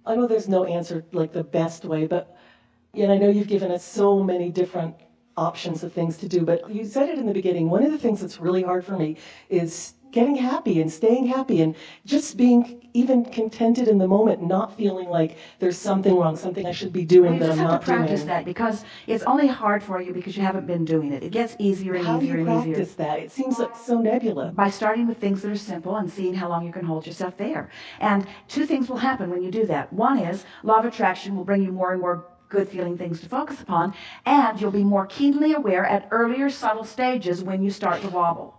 I know there's no answer like the best way, but and I know you've given us so many different options of things to do, but you said it in the beginning. One of the things that's really hard for me is getting happy and staying happy and just being even contented in the moment, not feeling like there's something wrong, something I should be doing that I'm not doing. You just have to practice that, because it's only hard for you because you haven't been doing it. It gets easier and How do easier you and easier. practice that? It seems like so nebulous. By starting with things that are simple and seeing how long you can hold yourself there. And two things will happen when you do that. One is law of attraction will bring you more and more good feeling things to focus upon, and you'll be more keenly aware at earlier subtle stages when you start to wobble.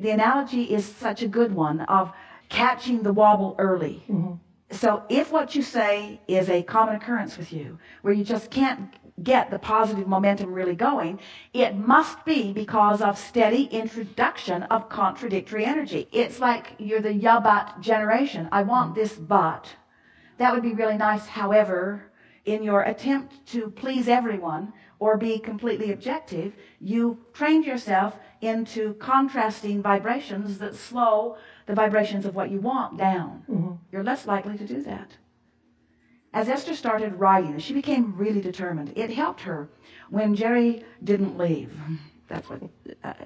The analogy is such a good one of catching the wobble early. Mm-hmm. So if what you say is a common occurrence with you, where you just can't get the positive momentum really going, it must be because of steady introduction of contradictory energy. It's like you're the yeah but generation. I want this but. That would be really nice. However, in your attempt to please everyone or be completely objective, you trained yourself into contrasting vibrations that slow the vibrations of what you want down. Mm-hmm. You're less likely to do that. As Esther started writing, she became really determined. It helped her when Jerry didn't leave. That's what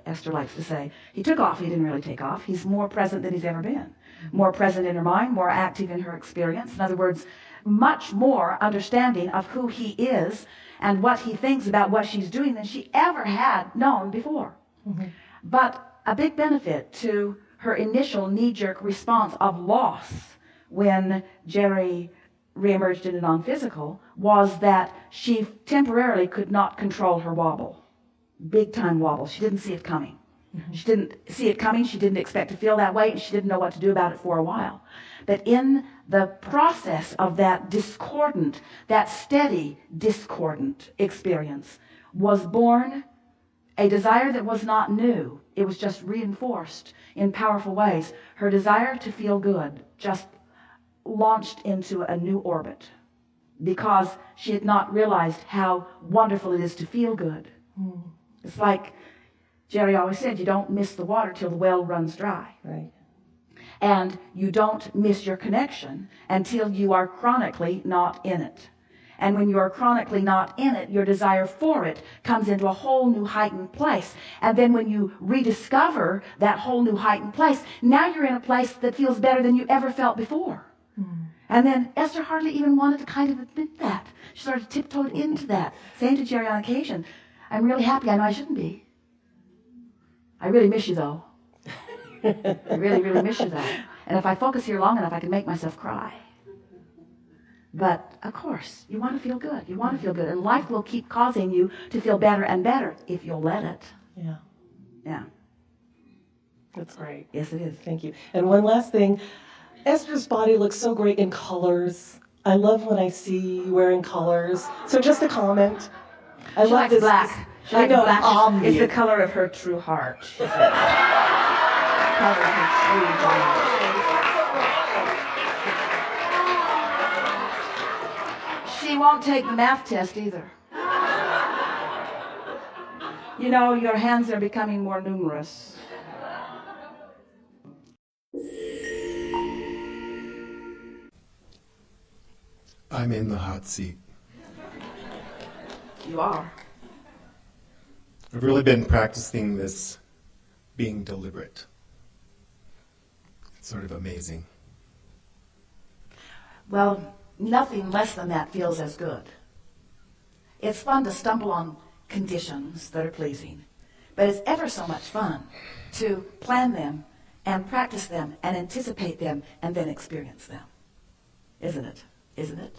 Esther likes to say. He took off. He didn't really take off. He's more present than he's ever been. More present in her mind, more active in her experience. In other words, much more understanding of who he is and what he thinks about what she's doing than she ever had known before. Mm-hmm. But a big benefit to her initial knee-jerk response of loss when Jerry reemerged in a non-physical was that she temporarily could not control her wobble. Big-time wobble. She didn't see it coming. Mm-hmm. She didn't see it coming. She didn't expect to feel that way, and she didn't know what to do about it for a while. But in the process of that discordant, that steady discordant experience was born a desire that was not new. It was just reinforced in powerful ways. Her desire to feel good just launched into a new orbit because she had not realized how wonderful it is to feel good. Mm. It's like Jerry always said, you don't miss the water till the well runs dry. Right. And you don't miss your connection until you are chronically not in it. And when you are chronically not in it, your desire for it comes into a whole new heightened place. And then when you rediscover that whole new heightened place, now you're in a place that feels better than you ever felt before. Mm. And then Esther hardly even wanted to kind of admit that. She sort of tiptoed into that, saying to Jerry on occasion, I'm really happy. I know I shouldn't be. I really miss you, though. I really, really miss you, though. And if I focus here long enough, I can make myself cry. But, of course, you want to feel good. You want to feel good. And life will keep causing you to feel better and better if you'll let it. Yeah. Yeah. That's great. Yes, it is. Thank you. And one last thing. Esther's body looks so great in colors. I love when I see you wearing colors. So just a comment. I love this black. I know, black is the color of her true heart. She won't take the math test either. You know, your hands are becoming more numerous. I'm in the hot seat. You are. I've really been practicing this being deliberate. It's sort of amazing. Well, nothing less than that feels as good. It's fun to stumble on conditions that are pleasing, but it's ever so much fun to plan them and practice them and anticipate them and then experience them. Isn't it? Isn't it?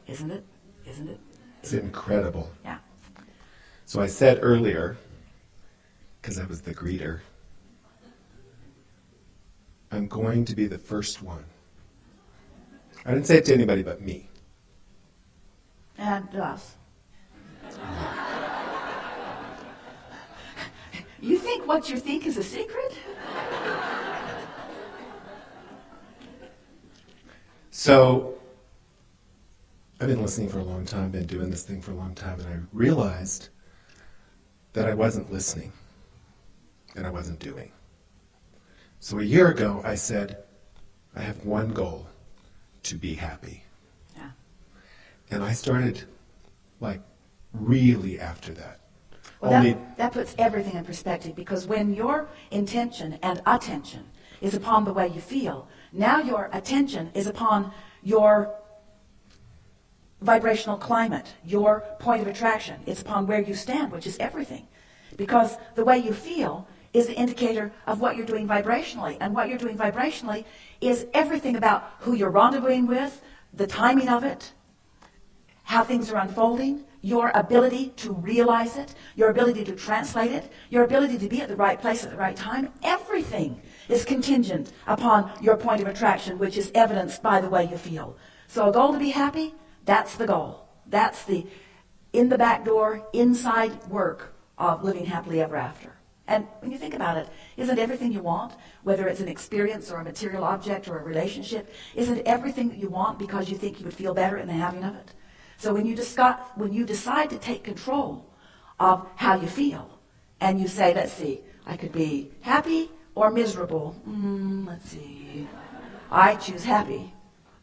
Isn't it? Isn't it? It's incredible. Yeah. So I said earlier, because I was the greeter, I'm going to be the first one. I didn't say it to anybody but me. And us. You think what you think is a secret? So I've been listening for a long time, been doing this thing for a long time, and I realized that I wasn't listening and I wasn't doing. So a year ago I said, I have one goal, to be happy. Yeah. And I started, like, really after that. Well, that puts everything in perspective, because when your intention and attention is upon the way you feel, now your attention is upon your vibrational climate, your point of attraction. It's upon where you stand, which is everything. Because the way you feel is the indicator of what you're doing vibrationally. And what you're doing vibrationally is everything about who you're rendezvousing with, the timing of it, how things are unfolding, your ability to realize it, your ability to translate it, your ability to be at the right place at the right time. Everything is contingent upon your point of attraction, which is evidenced by the way you feel. So a goal to be happy, that's the goal. That's the in the back door, inside work of living happily ever after. And when you think about it, isn't everything you want, whether it's an experience or a material object or a relationship, isn't everything that you want because you think you would feel better in the having of it? So when you decide to take control of how you feel, and you say, let's see, I could be happy or miserable. Let's see. I choose happy.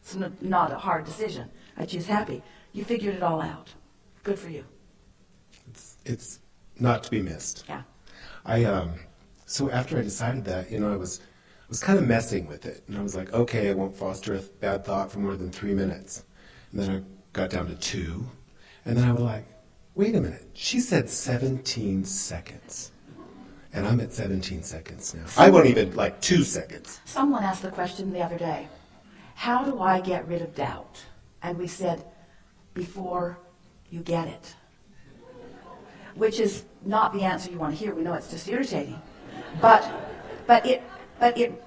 It's not a hard decision. I choose happy. You figured it all out. Good for you. It's not to be missed. Yeah. So after I decided that, I was kind of messing with it. And I was like, okay, I won't foster a bad thought for more than 3 minutes. And then I got down to 2. And then I was like, wait a minute. She said 17 seconds. And I'm at 17 seconds now. I won't even, 2 seconds. Someone asked the question the other day, how do I get rid of doubt? And we said, before you get it. Which is not the answer you want to hear. We know it's just irritating. But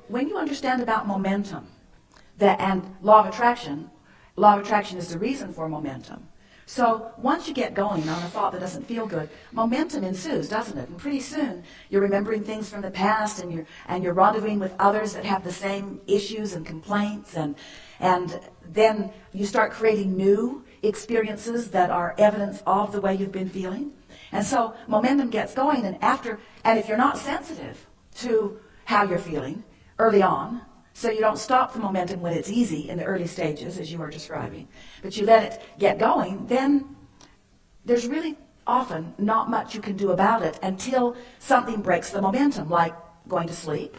when you understand about momentum and law of attraction is the reason for momentum. So once you get going on a thought that doesn't feel good, momentum ensues, doesn't it? And pretty soon you're remembering things from the past, and you're rendezvousing with others that have the same issues and complaints, and then you start creating new experiences that are evidence of the way you've been feeling. And so momentum gets going, and if you're not sensitive to how you're feeling early on, so you don't stop the momentum when it's easy in the early stages, as you were describing, but you let it get going, then there's really often not much you can do about it until something breaks the momentum, like going to sleep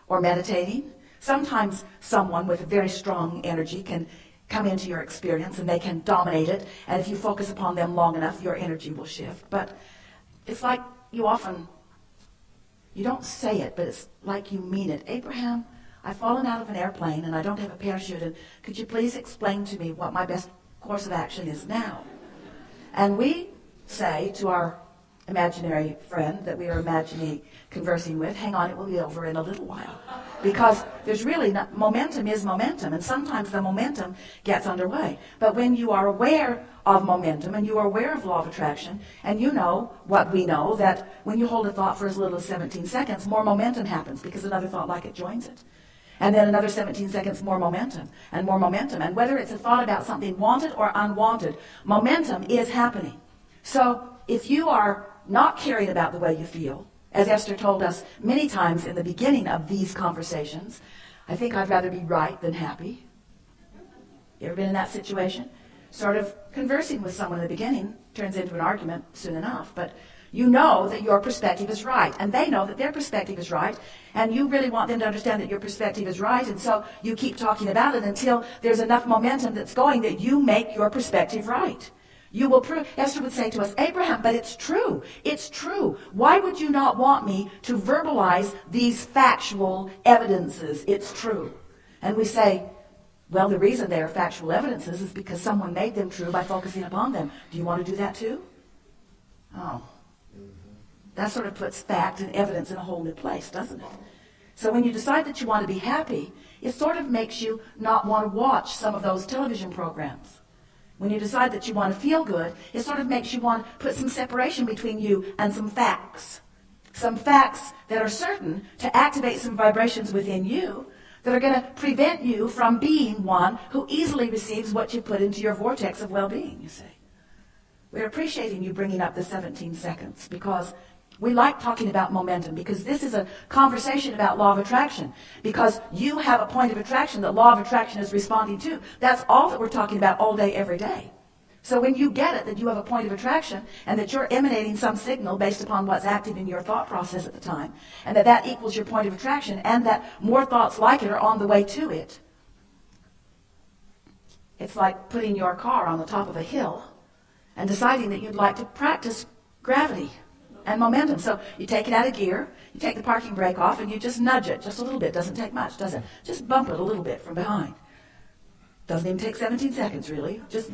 or meditating. Sometimes someone with a very strong energy can come into your experience and they can dominate it, and if you focus upon them long enough, your energy will shift. But it's like you don't say it, but it's like you mean it. Abraham, I've fallen out of an airplane and I don't have a parachute, and could you please explain to me what my best course of action is now? And we say to our imaginary friend that we are imagining conversing with, hang on, it will be over in a little while. Because there's really momentum is momentum, and sometimes the momentum gets underway. But when you are aware of momentum and you are aware of law of attraction, and you know what we know, that when you hold a thought for as little as 17 seconds, more momentum happens because another thought like it joins it. And then another 17 seconds, more momentum and more momentum. And whether it's a thought about something wanted or unwanted, momentum is happening. So if you are not caring about the way you feel, as Esther told us many times in the beginning of these conversations, I think I'd rather be right than happy. You ever been in that situation? Sort of conversing with someone in the beginning turns into an argument soon enough, but you know that your perspective is right, and they know that their perspective is right, and you really want them to understand that your perspective is right, and so you keep talking about it until there's enough momentum that's going that you make your perspective right. You will prove. Esther would say to us, Abraham, but it's true. It's true. Why would you not want me to verbalize these factual evidences? It's true. And we say, well, the reason they are factual evidences is because someone made them true by focusing upon them. Do you want to do that too? Oh. That sort of puts fact and evidence in a whole new place, doesn't it? So when you decide that you want to be happy, it sort of makes you not want to watch some of those television programs. When you decide that you want to feel good, it sort of makes you want to put some separation between you and some facts. Some facts that are certain to activate some vibrations within you that are going to prevent you from being one who easily receives what you put into your vortex of well-being, you see. We're appreciating you bringing up the 17 seconds because We like talking about momentum because this is a conversation about law of attraction. Because you have a point of attraction that law of attraction is responding to. That's all that we're talking about all day, every day. So when you get it, that you have a point of attraction and that you're emanating some signal based upon what's active in your thought process at the time, and that equals your point of attraction, and that more thoughts like it are on the way to it. It's like putting your car on the top of a hill and deciding that you'd like to practice gravity and momentum. So you take it out of gear, you take the parking brake off, and you just nudge it just a little bit. Doesn't take much, does it? Just bump it a little bit from behind. Doesn't even take 17 seconds, really. Just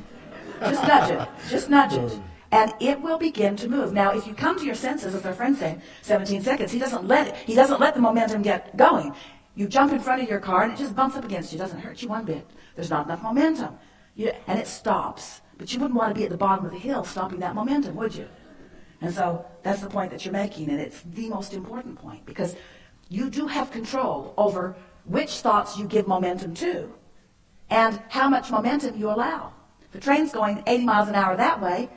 nudge it. Just nudge it. And it will begin to move. Now, if you come to your senses, as our friend's saying, 17 seconds, he doesn't let the momentum get going. You jump in front of your car, and it just bumps up against you. It doesn't hurt you one bit. There's not enough momentum. And it stops. But you wouldn't want to be at the bottom of the hill stopping that momentum, would you? And so that's the point that you're making, and it's the most important point, because you do have control over which thoughts you give momentum to and how much momentum you allow. If the train's going 80 miles an hour that way,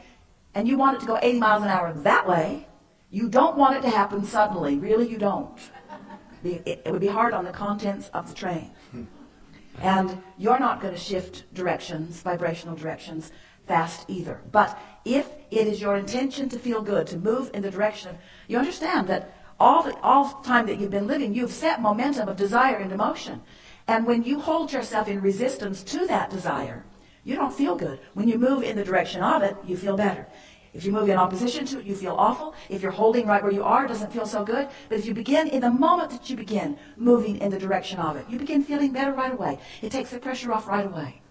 and you want it to go 80 miles an hour that way, you don't want it to happen suddenly. Really, you don't. It would be hard on the contents of the train. And you're not going to shift directions, vibrational directions, fast either. But if it is your intention to feel good, to move in the direction of, you understand that all the time that you've been living, you've set momentum of desire into motion. And when you hold yourself in resistance to that desire, you don't feel good. When you move in the direction of it, you feel better. If you move in opposition to it, you feel awful. If you're holding right where you are, it doesn't feel so good. But if you begin, in the moment that you begin moving in the direction of it, you begin feeling better right away. It takes the pressure off right away.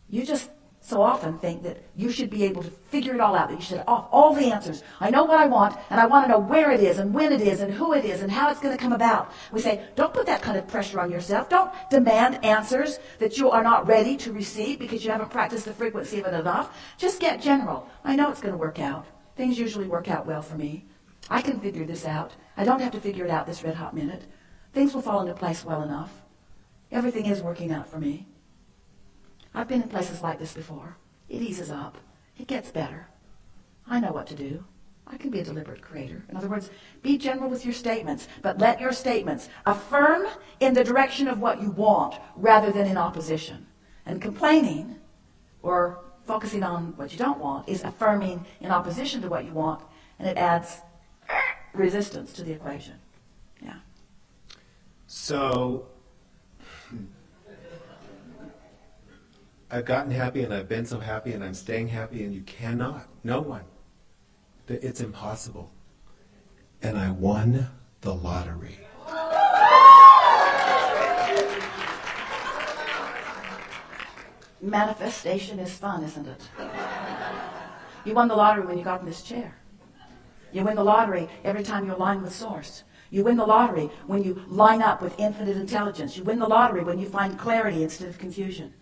You just so often think that you should be able to figure it all out, that you should have all the answers. I know what I want, and I want to know where it is, and when it is, and who it is, and how it's going to come about. We say, don't put that kind of pressure on yourself. Don't demand answers that you are not ready to receive because you haven't practiced the frequency of it enough. Just get general. I know it's going to work out. Things usually work out well for me. I can figure this out. I don't have to figure it out this red hot minute. Things will fall into place well enough. Everything is working out for me. I've been in places like this before. It eases up. It gets better. I know what to do. I can be a deliberate creator. In other words, be general with your statements, but let your statements affirm in the direction of what you want rather than in opposition. And complaining or focusing on what you don't want is affirming in opposition to what you want, and it adds resistance to the equation. Yeah. So I've gotten happy, and I've been so happy, and I'm staying happy, and you cannot. No one. It's impossible. And I won the lottery. Manifestation is fun, isn't it? You won the lottery when you got in this chair. You win the lottery every time you align with Source. You win the lottery when you line up with infinite intelligence. You win the lottery when you find clarity instead of confusion.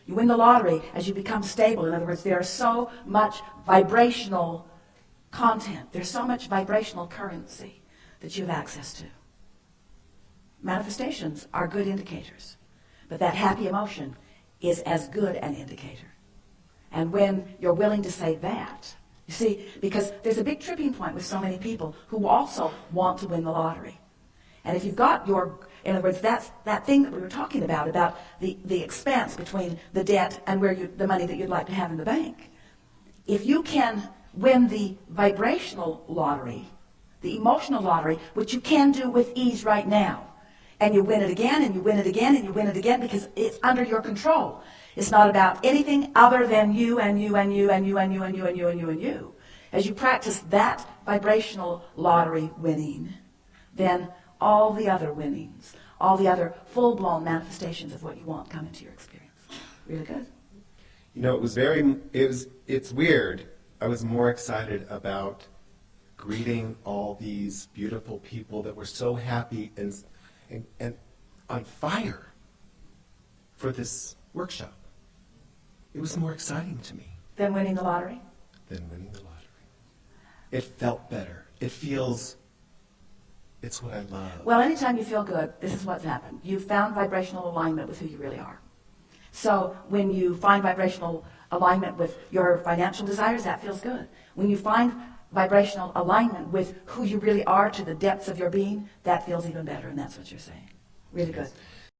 You win the lottery as you become stable. In other words, there's so much vibrational content. There's so much vibrational currency that you have access to. Manifestations are good indicators, but that happy emotion is as good an indicator. And when you're willing to say that, you see, because there's a big tripping point with so many people who also want to win the lottery. And if you've got in other words, that's that thing that we were talking about the expanse between the debt and the money that you'd like to have in the bank. If you can win the vibrational lottery, the emotional lottery, which you can do with ease right now, and you win it again, and you win it again, and you win it again, because it's under your control. It's not about anything other than you and you and you and you and you and you and you and you and you. As you practice that vibrational lottery winning, then all the other winnings, all the other full-blown manifestations of what you want come into your experience. Really good. You know, it's weird. I was more excited about greeting all these beautiful people that were so happy and on fire for this workshop. It was more exciting to me. Than winning the lottery? Than winning the lottery. It felt better. It's what I love. Well, anytime you feel good, this is what's happened. You've found vibrational alignment with who you really are. So when you find vibrational alignment with your financial desires, that feels good. When you find vibrational alignment with who you really are to the depths of your being, that feels even better, and that's what you're saying. Really good.